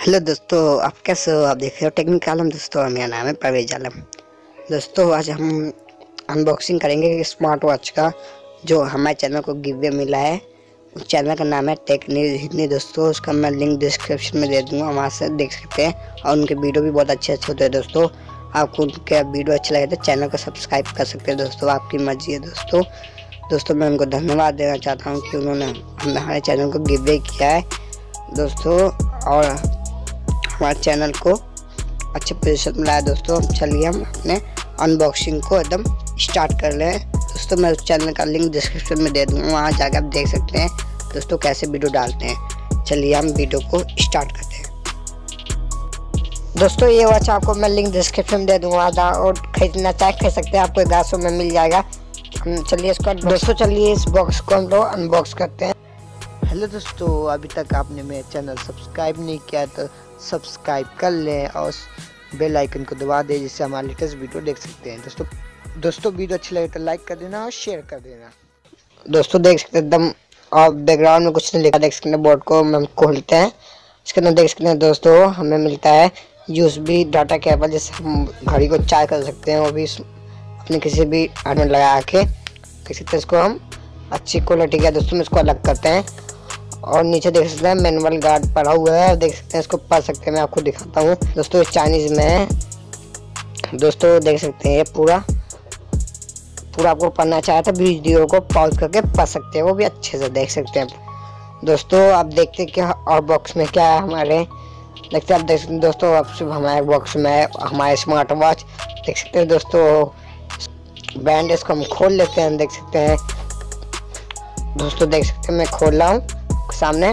Hello दोस्तों, आप कैसे हो? आप देख रहे हो टेक्निकल आलम। दोस्तों मेरा नाम है परवेज आलम। दोस्तों आज हम अनबॉक्सिंग करेंगे स्मार्ट वॉच का, जो हमारे चैनल को गिव अवे मिला है। उस चैनल का नाम है टेक न्यूज़ हिंदी। दोस्तों उसका मैं लिंक डिस्क्रिप्शन में दे दूँगा, वहाँ से देख सकते हैं। और उनके वीडियो भी बहुत अच्छे होते हैं। दोस्तों आपको उनके वीडियो अच्छे लगे तो चैनल को सब्सक्राइब कर सकते हैं। दोस्तों आपकी मर्जी है। दोस्तों मैं उनको धन्यवाद देना चाहता हूँ कि उन्होंने हमारे चैनल को गिव अवे किया है दोस्तों, और हमारे चैनल को अच्छे पोजीशन में लाया। दोस्तों चलिए हम अपने अनबॉक्सिंग को एकदम स्टार्ट कर रहे हैं। दोस्तों मैं उस चैनल का लिंक डिस्क्रिप्शन में दे दूँगा, वहाँ जाकर आप देख सकते हैं दोस्तों कैसे वीडियो डालते हैं। चलिए हम वीडियो को स्टार्ट करते हैं। दोस्तों ये वॉच आपको मैं लिंक डिस्क्रिप्शन में दे दूँगा, और खरीदना चाहे खरीद सकते हैं, आपको 1100 में मिल जाएगा। चलिए इसको चलिए इस बॉक्स को हम लोग अनबॉक्स करते हैं। हेलो दोस्तों, अभी तक आपने मेरे चैनल सब्सक्राइब नहीं किया तो सब्सक्राइब कर लें और बेल आइकन को दबा दें, जिससे हमारे लेटेस्ट वीडियो देख सकते हैं। दोस्तों वीडियो अच्छी लगे तो लाइक कर देना और शेयर कर देना। दोस्तों देख सकते हैं एकदम, और बैकग्राउंड में कुछ नहीं लिखा, देख सकते हैं। बोर्ड को हम खोलते हैं, इसके अंदर देख सकते हैं दोस्तों हमें मिलता है USB डाटा केबल, जिससे हम घड़ी को चार्ज कर सकते हैं, वो भी अपने किसी भी हेड में लगा के। देख सकते हैं इसको हम अच्छी क्वालिटी का दोस्तों इसको अलग करते हैं। और नीचे देख सकते हैं मैनुअल गार्ड पड़ा हुआ है, देख सकते हैं इसको पढ़ सकते हैं। मैं आपको दिखाता हूँ दोस्तों, चाइनीज में है। दोस्तों देख सकते हैं ये पूरा आपको पढ़ना चाहे तो वीडियो को पॉज करके पढ़ सकते हैं, वो भी अच्छे से देख सकते हैं। दोस्तों आप देखते हैं कि और बॉक्स में क्या है हमारे, देखते हैं आप देख सकते हैं दोस्तों। अब सिर्फ हमारे बॉक्स में है हमारे स्मार्ट वॉच, देख सकते हैं दोस्तों। बैंड इसको हम खोल लेते हैं, देख सकते हैं दोस्तों। देख सकते हैं मैं खोल रहा हूँ सामने।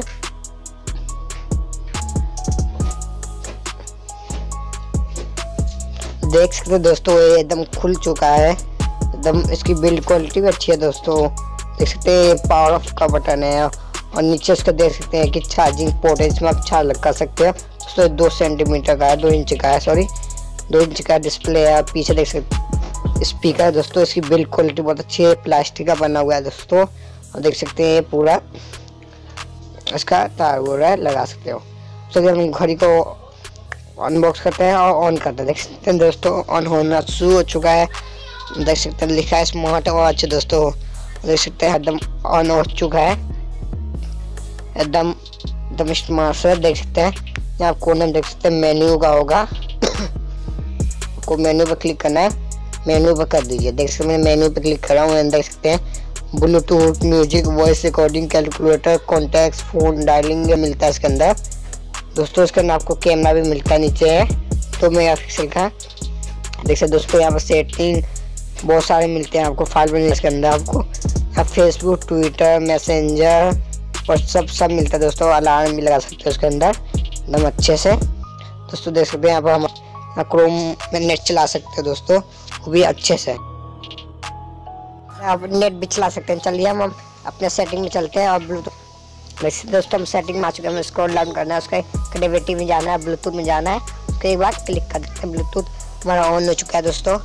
देख सकते हैं दोस्तों ये एकदम खुल चुका है, एकदम इसकी बिल्ड क्वालिटी भी अच्छी है। दोस्तों देख सकते हैं ये पावर ऑफ का बटन है, और नीचे इसका देख सकते हैं कि चार्जिंग पोर्ट है, इसमें आप चार्ज कर सकते हैं। दोस्तों 2 सेंटीमीटर का है, 2 इंच का है, सॉरी 2 इंच का डिस्प्ले है। पीछे देख सकते स्पीकर है दोस्तों, इसकी बिल्ड क्वालिटी बहुत अच्छी है, प्लास्टिक का बना हुआ है दोस्तों। और देख सकते हैं ये पूरा इसका तार हो रहा है, लगा सकते हो। चलिए हम घड़ी को अनबॉक्स करते हैं और ऑन करते हैं। देख सकते हैं दोस्तों ऑन होना शुरू हो चुका है, देख सकते हैं लिखा है स्मार्ट वॉच। दोस्तों देख सकते हैं एकदम ऑन हो चुका है, एकदम स्मार्ट से। देख सकते हैं यहाँ कोने में देख सकते हैं मेन्यू का होगा, को मेन्यू पर क्लिक करना है, मेन्यू पर कर दीजिए। देख सकते हैं मैं मेन्यू पर क्लिक कर रहा हूँ, देख सकते हैं Bluetooth, music, voice recording, calculator, contacts, phone dialing मिलता है इसके अंदर। दोस्तों इसके अंदर आपको कैमरा भी मिलता है, नीचे है 2 मेगापिक्सल का। देख सकते दोस्तों यहाँ पर सेटिंग बहुत सारे मिलते हैं आपको, फाइल बनने इसके अंदर आपको यहाँ फेसबुक, ट्विटर, मैसेंजर, व्हाट्सअप सब मिलता है दोस्तों। अलार्म भी लगा सकते हो उसके अंदर एकदम अच्छे से। दोस्तों देख सकते हैं यहाँ पर हम क्रोम में नेट चला सकते हैं दोस्तों, वो भी अच्छे से आप नेट भी चला सकते हैं। चलिए हम अपने सेटिंग में चलते हैं और ब्लूटूथ। वैसे दोस्तों हम सेटिंग में आ चुके हैं, हमें स्क्रॉल डाउन करना है, उसके कनेक्टिविटी में जाना है, ब्लूटूथ में जाना है, उसके बाद क्लिक कर देते हैं। ब्लूटूथ हमारा ऑन हो चुका है दोस्तों।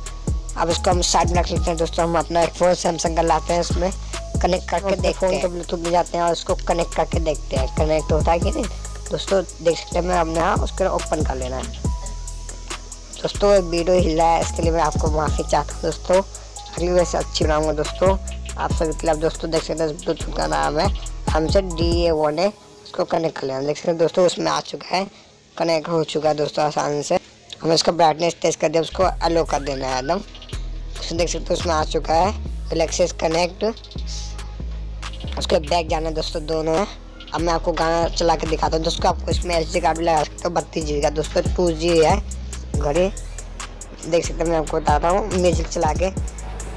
अब इसको हम साइड में रख लेते हैं दोस्तों। हम अपना एक फ़ोन सैमसंग का लाते हैं, उसमें कनेक्ट करके देखते हैं, तो ब्लूटूथ में जाते हैं और उसको कनेक्ट करके देखते हैं कनेक्ट होता है कि नहीं। दोस्तों देख सकते हैं मैं अपने यहाँ उसको ओपन कर लेना है। दोस्तों एक वीडियो हिल रहा है, इसके लिए मैं आपको माफ़ी चाहता हूँ दोस्तों, अगली वैसे अच्छी बनाऊंगा दोस्तों आप सभी के लिए। दोस्तों देख सकते हैं ब्लूटूथ का नाम है हमसे DA1 है, इसको कनेक्ट कर लेना। देख सकते हैं दोस्तों उसमें आ चुका है, कनेक्ट हो चुका है दोस्तों आसानी से। हमें इसका ब्राइटनेस तेज कर दिया, उसको अलो कर देना है एकदम। देख सकते हैं उसमें आ चुका है गैलेक्सी कनेक्ट, उसके बैक जाना है दोस्तों दोनों है। अब मैं आपको गाना चला के दिखाता हूँ दोस्तों। आपको इसमें SD कार्ड भी लगा सकते हो, 32 GB का दोस्तों, 2G है घड़ी। देख सकते हैं मैं आपको बताता हूँ म्यूजिक चला के।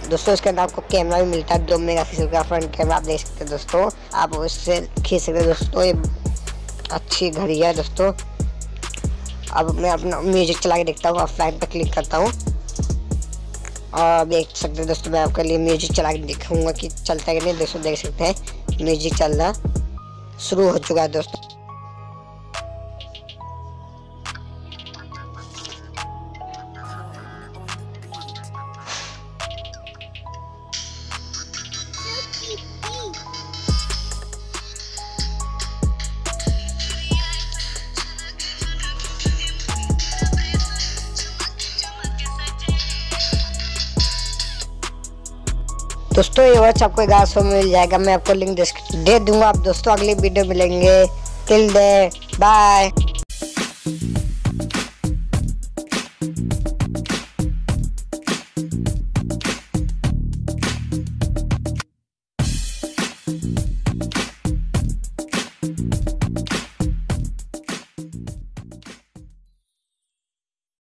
दोस्तों इसके अंदर आपको कैमरा भी मिलता है, 2 मेगापिक्सल का फ्रंट कैमरा, आप देख सकते हैं दोस्तों, आप उससे खींच सकते हैं दोस्तों। ये अच्छी घड़ी है दोस्तों। अब मैं अपना म्यूजिक चला के देखता हूँ, ऑफलाइन पे क्लिक करता हूँ और देख सकते हैं दोस्तों मैं आपके लिए म्यूजिक चला के दिखाऊंगा कि चलता है कि नहीं। दोस्तों देख सकते हैं म्यूजिक चलना शुरू हो चुका है दोस्तों। दोस्तों ये वॉच आपको 1100 में मिल जाएगा, मैं आपको लिंक दे दूंगा। आप दोस्तों अगली वीडियो मिलेंगे, टिल देन बाय।